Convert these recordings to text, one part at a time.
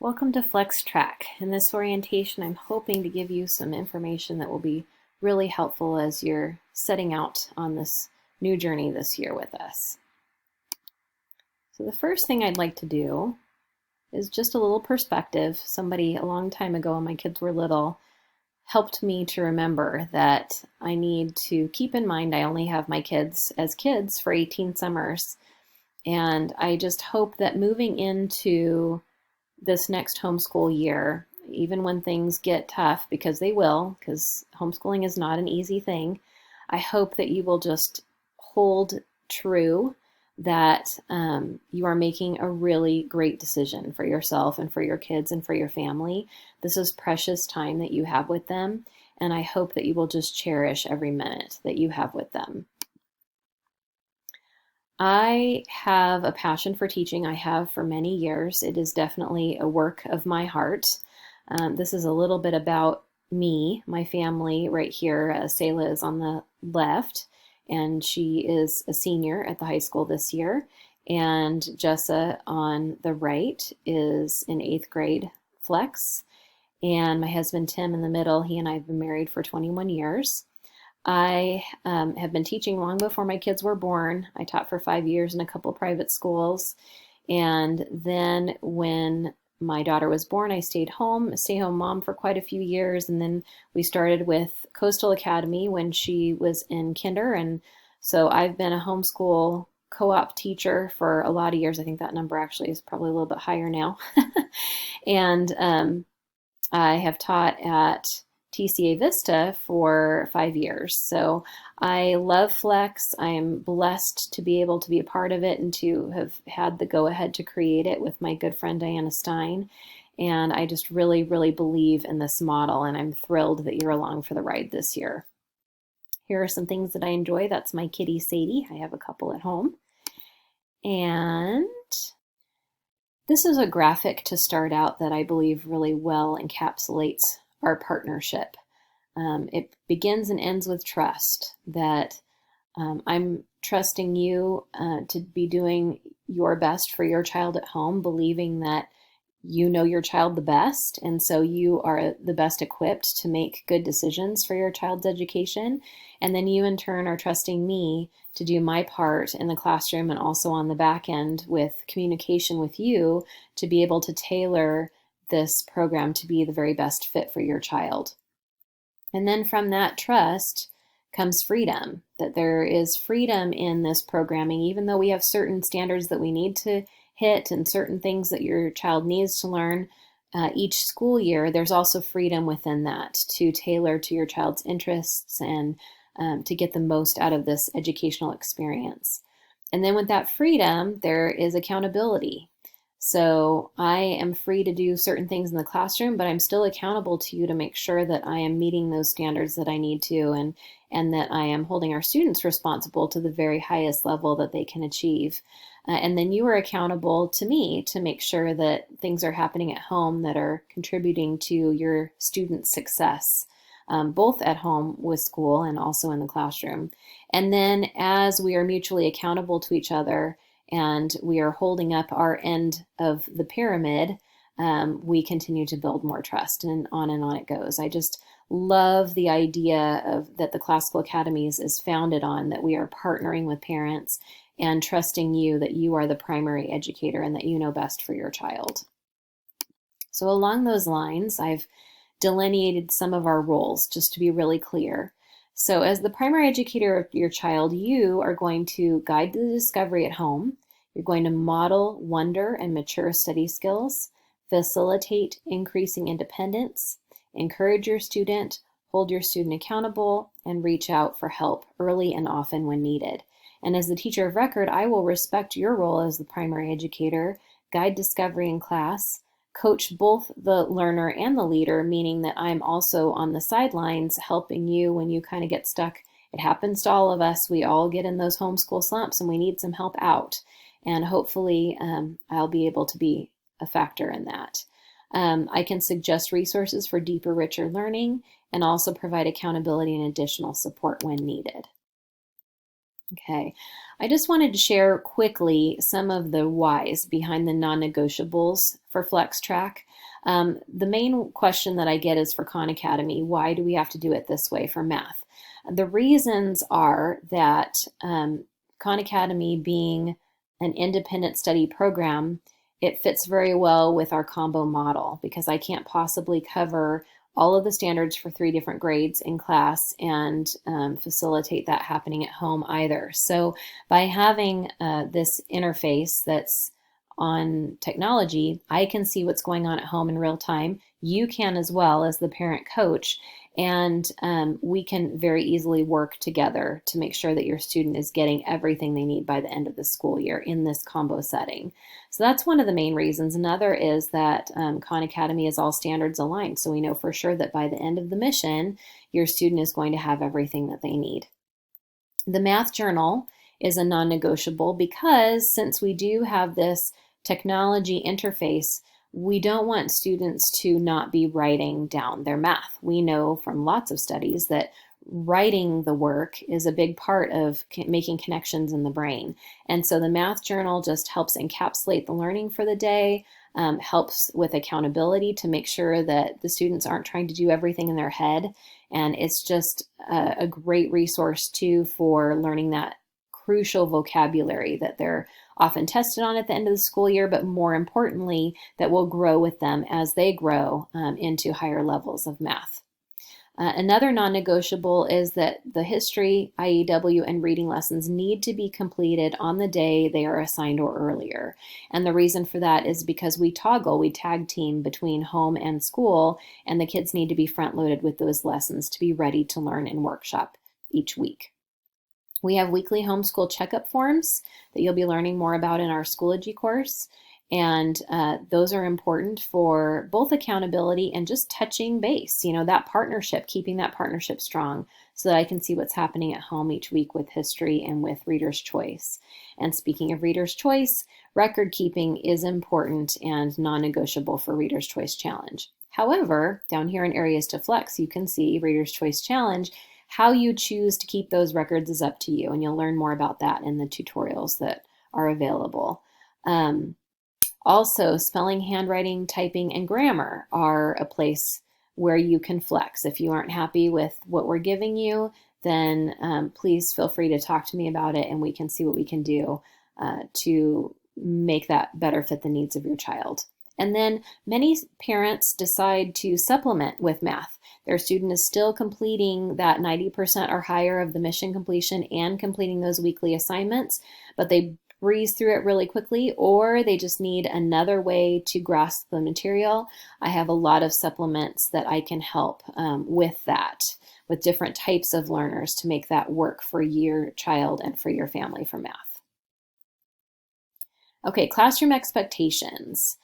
Welcome to Flex Track. In this orientation, I'm hoping to give you some information that will be really helpful as you're setting out on this new journey this year with us. So the first thing I'd like to do is just a little perspective. Somebody a long time ago when my kids were little helped me to remember that I need to keep in mind I only have my kids as kids for 18 summers. And I just hope that moving into this next homeschool year, even when things get tough, because they will, because homeschooling is not an easy thing, I hope that you will just hold true that you are making a really great decision for yourself and for your kids and for your family. This is precious time that you have with them, and I hope that you will just cherish every minute that you have with them. I have a passion for teaching. I have for many years. It is definitely a work of my heart. This is a little bit about me, my family right here. Selah is on the left, and she is a senior at the high school this year. And Jessa on the right is in 8th grade flex. And my husband Tim in the middle, he and I have been married for 21 years. I have been teaching long before my kids were born. I taught for 5 years in a couple private schools. And then when my daughter was born, I stayed home, a stay-home mom for quite a few years. And then we started with Coastal Academy when she was in kinder. And so I've been a homeschool co-op teacher for a lot of years. I think that number actually is probably a little bit higher now. And I have taught at TCA Vista for 5 years. So I love Flex. I'm blessed to be able to be a part of it and to have had the go-ahead to create it with my good friend Diana Stein. And I just really, really believe in this model, and I'm thrilled that you're along for the ride this year. Here are some things that I enjoy. That's my kitty Sadie. I have a couple at home. And this is a graphic to start out that I believe really well encapsulates our partnership. It begins and ends with trust, that I'm trusting you to be doing your best for your child at home, believing that you know your child the best, and so you are the best equipped to make good decisions for your child's education. And then you in turn are trusting me to do my part in the classroom and also on the back end with communication with you to be able to tailor this program to be the very best fit for your child. And then from that trust comes freedom, that there is freedom in this programming, even though we have certain standards that we need to hit and certain things that your child needs to learn each school year. There's also freedom within that to tailor to your child's interests and to get the most out of this educational experience. And then with that freedom, there is accountability. So I am free to do certain things in the classroom, but I'm still accountable to you to make sure that I am meeting those standards that I need to, and that I am holding our students responsible to the very highest level that they can achieve. And then you are accountable to me to make sure that things are happening at home that are contributing to your students' success, both at home with school and also in the classroom. And then as we are mutually accountable to each other, and we are holding up our end of the pyramid, we continue to build more trust, and on it goes. I just love the idea of that the Classical Academies is founded on, that we are partnering with parents and trusting you that you are the primary educator and that you know best for your child. So along those lines, I've delineated some of our roles just to be really clear. So as the primary educator of your child, you are going to guide the discovery at home. You're going to model wonder and mature study skills, facilitate increasing independence, encourage your student, hold your student accountable, and reach out for help early and often when needed. And as the teacher of record, I will respect your role as the primary educator, guide discovery in class, coach both the learner and the leader, meaning that I'm also on the sidelines helping you when you kind of get stuck. It happens to all of us. We all get in those homeschool slumps and we need some help out. And hopefully I'll be able to be a factor in that. I can suggest resources for deeper, richer learning and also provide accountability and additional support when needed. Okay, I just wanted to share quickly some of the whys behind the non-negotiables for FlexTrack. The main question that I get is for Khan Academy, why do we have to do it this way for math? The reasons are that Khan Academy being an independent study program, it fits very well with our combo model because I can't possibly cover all of the standards for 3 different grades in class and facilitate that happening at home either. So by having this interface that's on technology, I can see what's going on at home in real time. You can as well as the parent coach, and we can very easily work together to make sure that your student is getting everything they need by the end of the school year in this combo setting. So that's one of the main reasons. Another is that Khan Academy is all standards aligned. So we know for sure that by the end of the mission, your student is going to have everything that they need. The math journal is a non-negotiable because since we do have this technology interface, we don't want students to not be writing down their math. We know from lots of studies that writing the work is a big part of making connections in the brain. And so the math journal just helps encapsulate the learning for the day, helps with accountability to make sure that the students aren't trying to do everything in their head. And it's just a great resource too for learning that crucial vocabulary that they're often tested on at the end of the school year, but more importantly, that will grow with them as they grow into higher levels of math. Another non-negotiable is that the history, IEW, and reading lessons need to be completed on the day they are assigned or earlier. And the reason for that is because we tag team between home and school, and the kids need to be front-loaded with those lessons to be ready to learn in workshop each week. We have weekly homeschool checkup forms that you'll be learning more about in our Schoology course. And those are important for both accountability and just touching base, that partnership, keeping that partnership strong so that I can see what's happening at home each week with history and with Reader's Choice. And speaking of Reader's Choice, record keeping is important and non-negotiable for Reader's Choice Challenge. However, down here in Areas to Flex, you can see Reader's Choice Challenge. How you choose to keep those records is up to you, and you'll learn more about that in the tutorials that are available. Also, spelling, handwriting, typing, and grammar are a place where you can flex. If you aren't happy with what we're giving you, then please feel free to talk to me about it, and we can see what we can do to make that better fit the needs of your child. And then many parents decide to supplement with math. Their student is still completing that 90% or higher of the mission completion and completing those weekly assignments, but they breeze through it really quickly, or they just need another way to grasp the material. I have a lot of supplements that I can help with that, with different types of learners to make that work for your child and for your family for math. Okay, classroom expectations.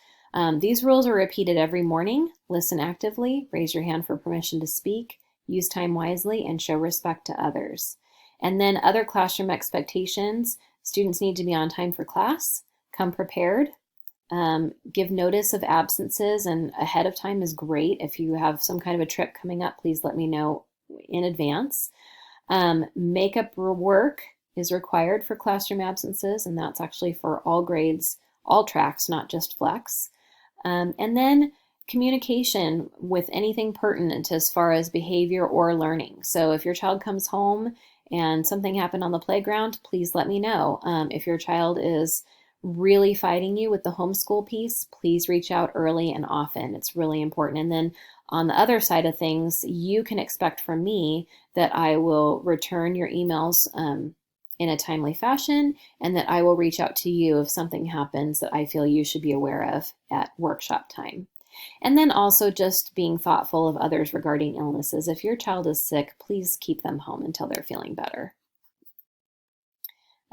These rules are repeated every morning. Listen actively, raise your hand for permission to speak, use time wisely, and show respect to others. And then other classroom expectations: students need to be on time for class, come prepared, give notice of absences, and ahead of time is great. If you have some kind of a trip coming up, please let me know in advance. Makeup work is required for classroom absences, and that's actually for all grades, all tracks, not just Flex. And then communication with anything pertinent as far as behavior or learning. So if your child comes home and something happened on the playground, please let me know. If your child is really fighting you with the homeschool piece, please reach out early and often. It's really important. And then on the other side of things, you can expect from me that I will return your emails in a timely fashion, and that I will reach out to you if something happens that I feel you should be aware of at workshop time. And then also just being thoughtful of others regarding illnesses. If your child is sick, please keep them home until they're feeling better.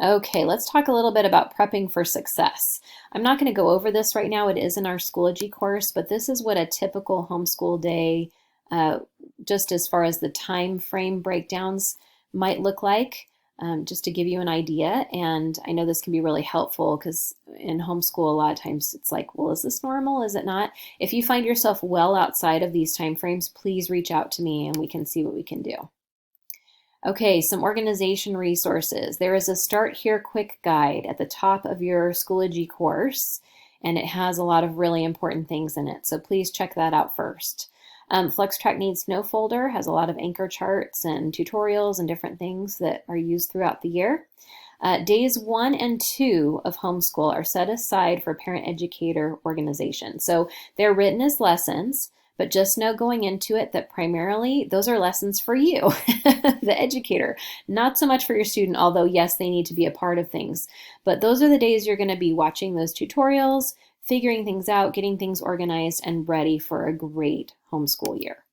Okay, let's talk a little bit about prepping for success. I'm not going to go over this right now. It is in our Schoology course, but this is what a typical homeschool day, just as far as the time frame breakdowns, might look like. Just to give you an idea. And I know this can be really helpful because in homeschool, a lot of times it's like, well, is this normal? Is it not? If you find yourself well outside of these time frames, please reach out to me and we can see what we can do. Okay, some organization resources. There is a Start Here Quick guide at the top of your Schoology course, and it has a lot of really important things in it. So please check that out first. FlexTrack Needs No folder has a lot of anchor charts and tutorials and different things that are used throughout the year. Days 1 and 2 of homeschool are set aside for parent-educator organization. So they're written as lessons, but just know going into it that primarily those are lessons for you, the educator, not so much for your student, although yes, they need to be a part of things. But those are the days you're going to be watching those tutorials, figuring things out, getting things organized, and ready for a great homeschool year.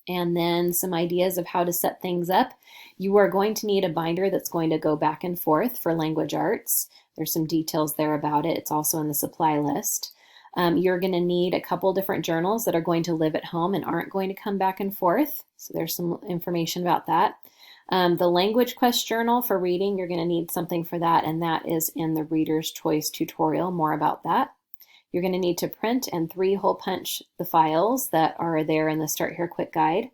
And then some ideas of how to set things up. You are going to need a binder that's going to go back and forth for language arts. There's some details there about it. It's also in the supply list. You're going to need a couple different journals that are going to live at home and aren't going to come back and forth. So there's some information about that. The Language Quest journal for reading, you're going to need something for that, and that is in the Reader's Choice tutorial, more about that. You're going to need to print and 3-hole punch the files that are there in the Start Here Quick guide.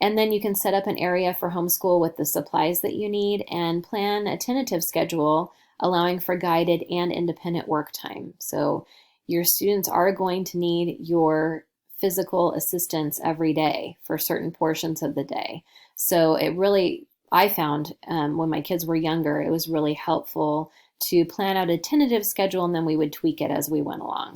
And then you can set up an area for homeschool with the supplies that you need and plan a tentative schedule allowing for guided and independent work time. So your students are going to need your physical assistance every day for certain portions of the day. So it really, I found when my kids were younger, it was really helpful to plan out a tentative schedule, and then we would tweak it as we went along.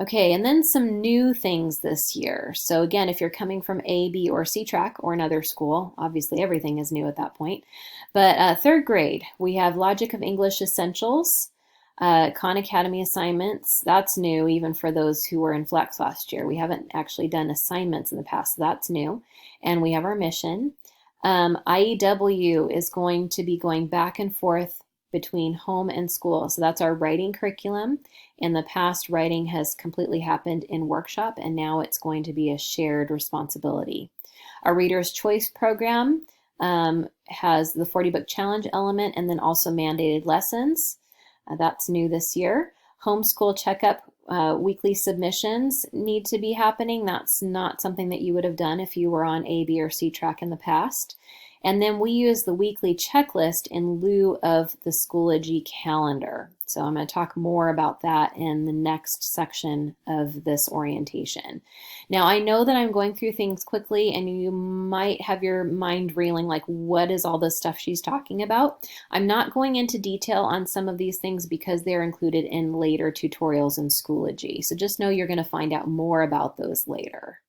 Okay, and then some new things this year. So again, if you're coming from A, B, or C track or another school, obviously everything is new at that point. But third grade, we have Logic of English Essentials, Khan Academy assignments. That's new even for those who were in Flex last year. We haven't actually done assignments in the past, so that's new. And we have our mission. IEW is going to be going back and forth between home and school. So that's our writing curriculum. In the past, writing has completely happened in workshop, and now it's going to be a shared responsibility. Our Reader's Choice program has the 40-book challenge element and then also mandated lessons. That's new this year. Homeschool checkup weekly submissions need to be happening. That's not something that you would have done if you were on A, B, or C track in the past. And then we use the weekly checklist in lieu of the Schoology calendar. So I'm going to talk more about that in the next section of this orientation. Now, I know that I'm going through things quickly and you might have your mind reeling like, what is all this stuff she's talking about? I'm not going into detail on some of these things because they're included in later tutorials in Schoology. So just know you're going to find out more about those later.